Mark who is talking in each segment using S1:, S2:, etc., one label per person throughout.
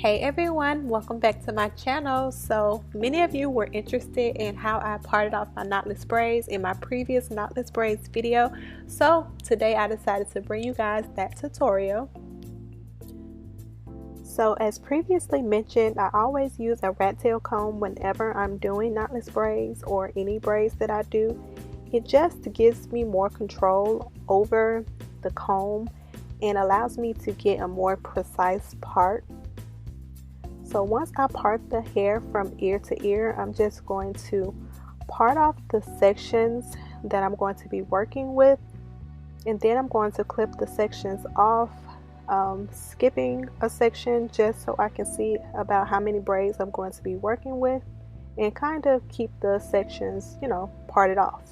S1: Hey everyone, welcome back to my channel. So many of you were interested in how I parted off my knotless braids in my previous knotless braids video. So today I decided to bring you guys that tutorial. So as previously mentioned, I always use a rat tail comb whenever I'm doing knotless braids or any braids that I do. It just gives me more control over the comb and allows me to get a more precise part. So once I part the hair from ear to ear, I'm just going to part off the sections that I'm going to be working with, and then I'm going to clip the sections off, skipping a section just so I can see about how many braids I'm going to be working with and kind of keep the sections, parted off.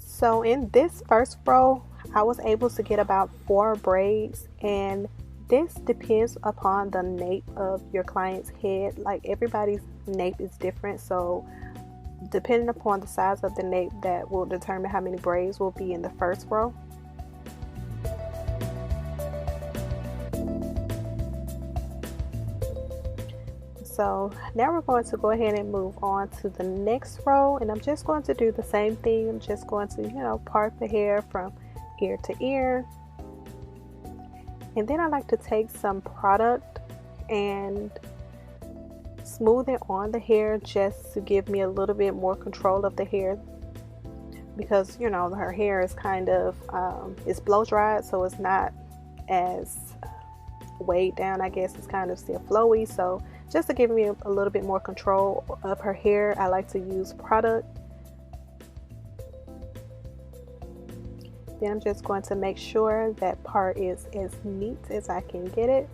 S1: So in this first row, I was able to get about 4 braids, and this depends upon the nape of your client's head. Like everybody's nape is different, so depending upon the size of the nape, that will determine how many braids will be in the first row. So now we're going to go ahead and move on to the next row, and I'm just going to do the same thing. I'm just going to, part the hair from ear to ear. And then I like to take some product and smooth it on the hair just to give me a little bit more control of the hair, because her hair is kind of it's blow dried, so it's not as weighed down. I guess it's kind of still flowy, so just to give me a little bit more control of her hair, I like to use product. Then I'm just going to make sure that part is as neat as I can get it.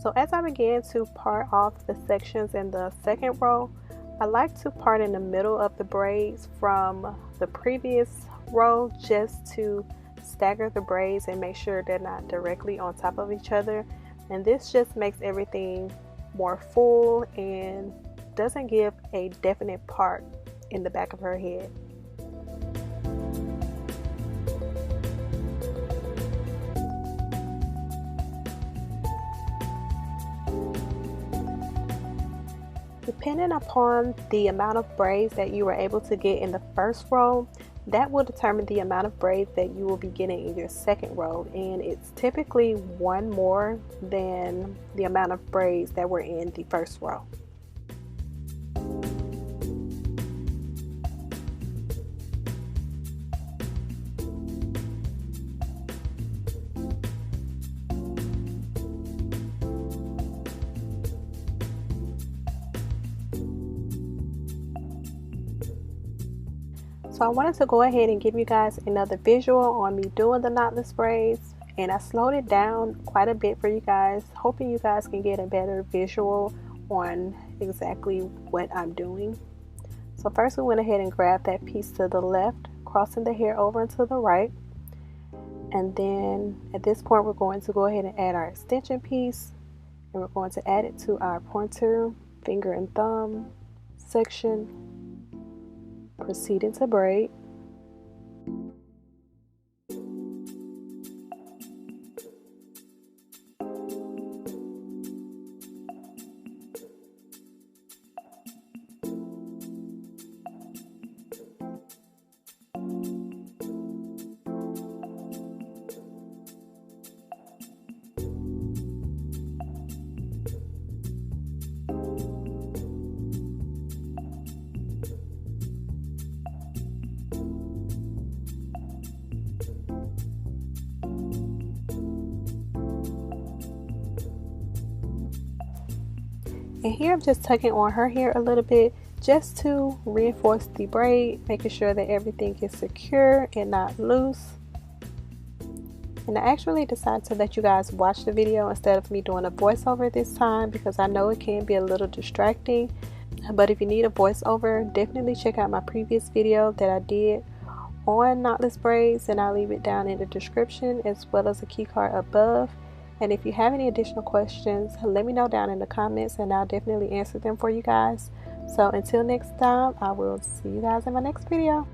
S1: So as I begin to part off the sections in the second row, I like to part in the middle of the braids from the previous row just to stagger the braids and make sure they're not directly on top of each other. And this just makes everything more full and doesn't give a definite part in the back of her head. Depending upon the amount of braids that you were able to get in the first row, that will determine the amount of braids that you will be getting in your second row, and it's typically 1 more than the amount of braids that were in the first row. So I wanted to go ahead and give you guys another visual on me doing the knotless braids, and I slowed it down quite a bit for you guys, hoping you guys can get a better visual on exactly what I'm doing. So first we went ahead and grabbed that piece to the left, crossing the hair over to the right, and then at this point we're going to go ahead and add our extension piece, and we're going to add it to our pointer, finger and thumb section. Proceeding to braid. And here I'm just tucking on her hair a little bit just to reinforce the braid, making sure that everything is secure and not loose. And I actually decided to let you guys watch the video instead of me doing a voiceover this time, because I know it can be a little distracting. But if you need a voiceover, definitely check out my previous video that I did on knotless braids, then I'll leave it down in the description as well as a key card above. And if you have any additional questions, let me know down in the comments and I'll definitely answer them for you guys. So until next time, I will see you guys in my next video.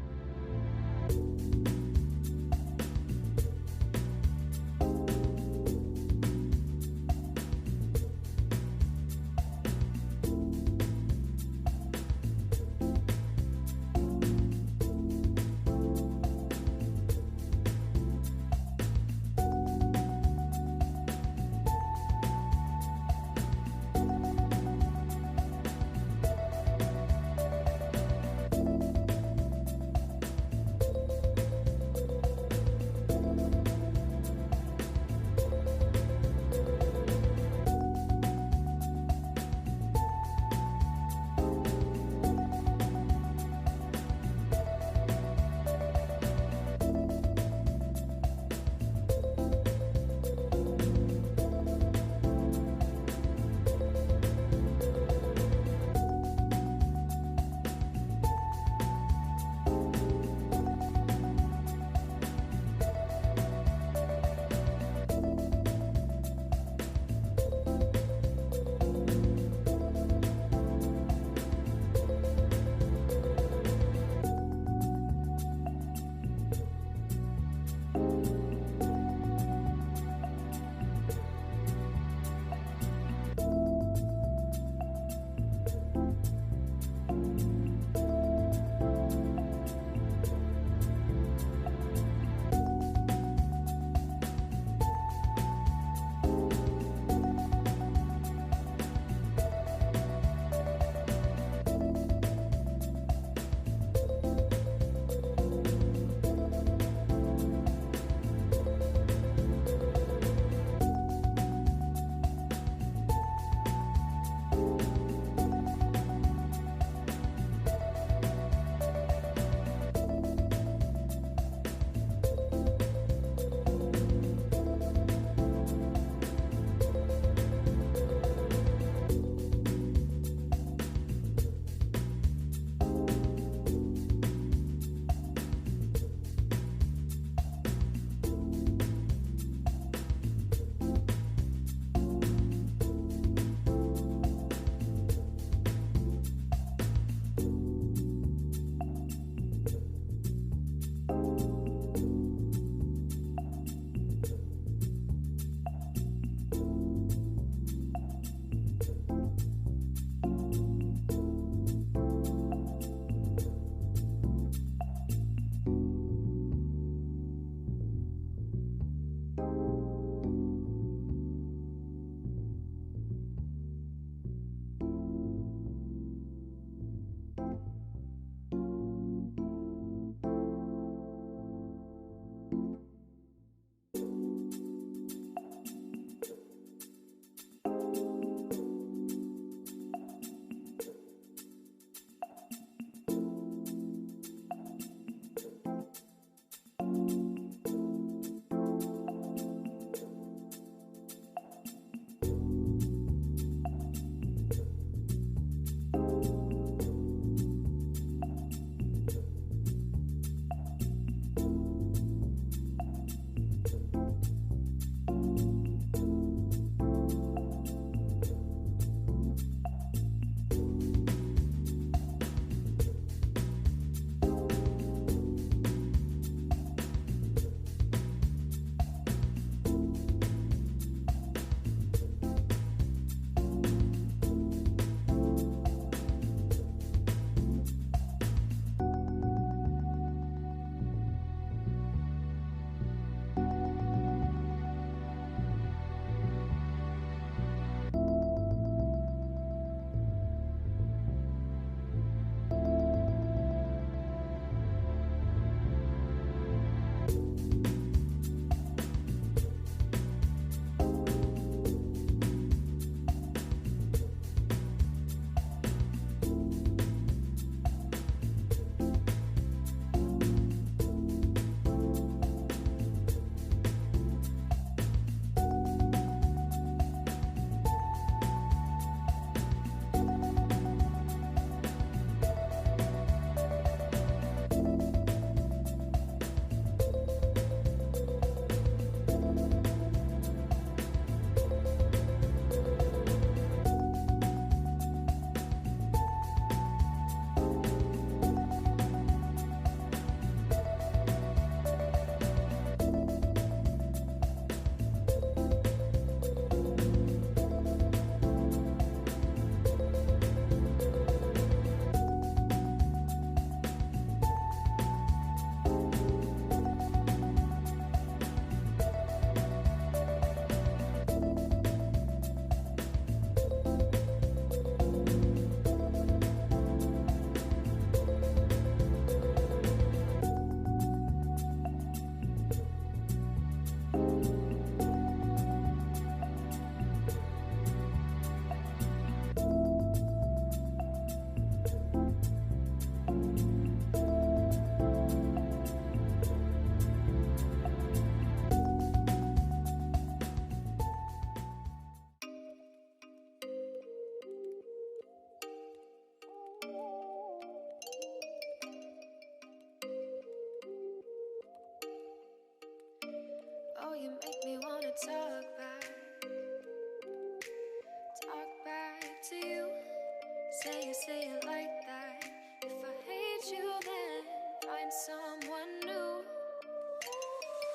S2: you say it like that? If I hate you, then find someone new.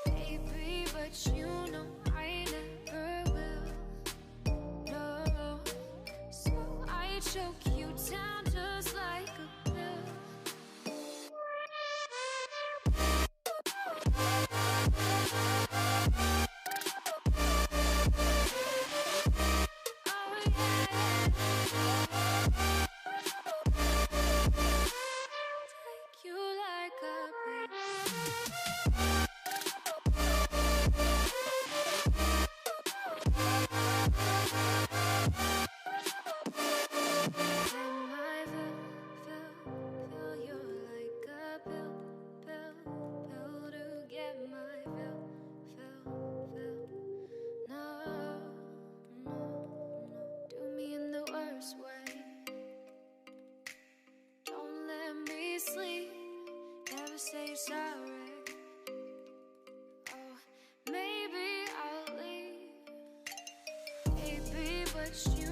S2: Baby, but you know I never will. No, so I choke you down just like a pill. Sleep, never say you're sorry. Oh, maybe I'll leave, baby, but you